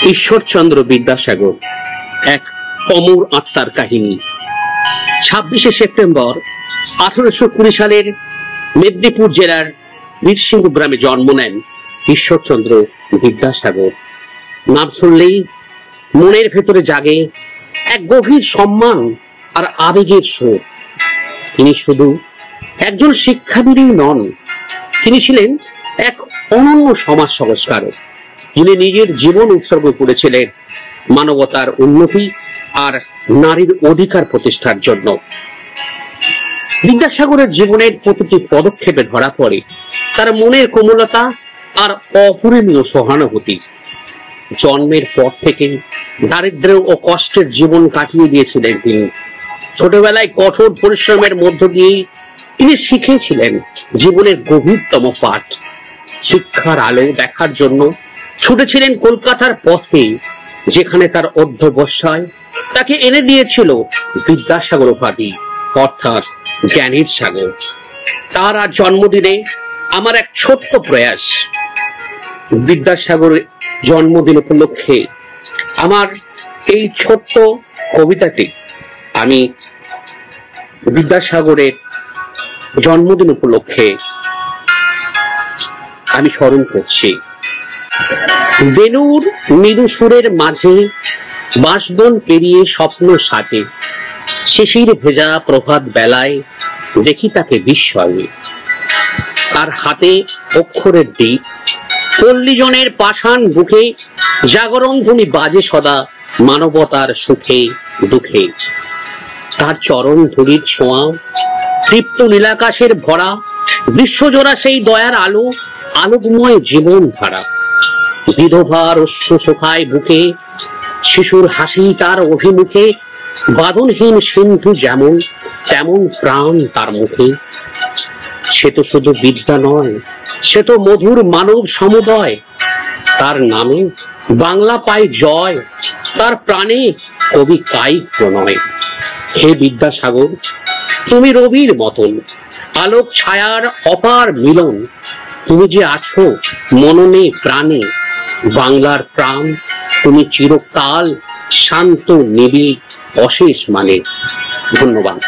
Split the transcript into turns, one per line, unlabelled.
ঈশ্বরচন্দ্র বিদ্যাসাগর এক অমর আত্মার কাহিনী। 26শে সেপ্টেম্বর 1820 সালের মেদিনীপুর জেলার বীরসিংহ গ্রামে জন্ম নেন ঈশ্বরচন্দ্র বিদ্যাসাগর। নাম শুনলেই মনের ভেতরে জাগে এক গভীর সম্মান আর আবেগের স্রোত। তিনি শুধু একজন শিক্ষাবিদই নন, তিনি ছিলেন এক অনন্য সমাজ সংস্কারক। যিনি নিজের জীবন উৎসর্গ করেছিলেন মানবতার উন্নতি আর নারীর অধিকার প্রতিষ্ঠার জন্য। বিদ্যাসাগরের জীবনের প্রতিটি পদক্ষেপে ধরা পড়ে তার মনের কোমলতা আর অপরিমেয় সহানুভূতি। জন্মের পর থেকে দারিদ্র্য ও কষ্টের জীবন কাটিয়ে দিয়েছিলেন তিনি। ছোটবেলায় কঠোর পরিশ্রমের মধ্য দিয়ে তিনি শিখেছিলেন জীবনের গভীরতম পাঠ। শিক্ষার আলো দেখার জন্য ছুটেছিলেন কলকাতার পথে, যেখানে তার অধ্যবসায় তাকে এনে দিয়েছিল বিদ্যাসাগর উপাধি, অর্থাৎ জ্ঞানের সাগর। তার আর জন্মদিনে আমার এক ছোট্ট প্রয়াস। বিদ্যাসাগরের জন্মদিন উপলক্ষে আমার এই ছোট্ট কবিতাটি আমি বিদ্যাসাগরের জন্মদিন উপলক্ষে আমি স্মরণ করছি। বেলুর মৃদু সুরের মাঝে বাঁশবন পেরিয়ে স্বপ্ন সাজে, শিশির ভেজা প্রভাত বেলায় দেখি তাকে বিস্ময়ে। তার হাতে অক্ষরের দ্বীপ, পল্লীজনের পাষাণ বুকে জাগরণ ধ্বনি বাজে সদা মানবতার সুখে দুঃখে। তার চরণ ধুলির ছোঁয়া তৃপ্ত নীলাকাশের ভরা, বিশ্বজোড়া সেই দয়ার আলো, আলোকময় জীবন ধারা। বিধবার অশ্রু শোকায় বুকে, শিশুর হাসি তার অভিমুখে, বাদনহীন সিন্ধু যেমন তেমন প্রাণ তার মুখে। সে তো শুধু বিদ্যা নয়, সে তো মধুর মানব সমুদয়। তার নামে বাংলা পায় জয়, তার প্রাণে কবি কায়িক প্রণয়। হে বিদ্যাসাগর, তুমি রবির মতন, আলোক ছায়ার অপার মিলন। তুমি যে আছো মননে প্রাণে, বাংলার প্রাণ তুমি চিরকাল, শান্ত নিবিড় অশেষ মানে। ধন্যবাদ।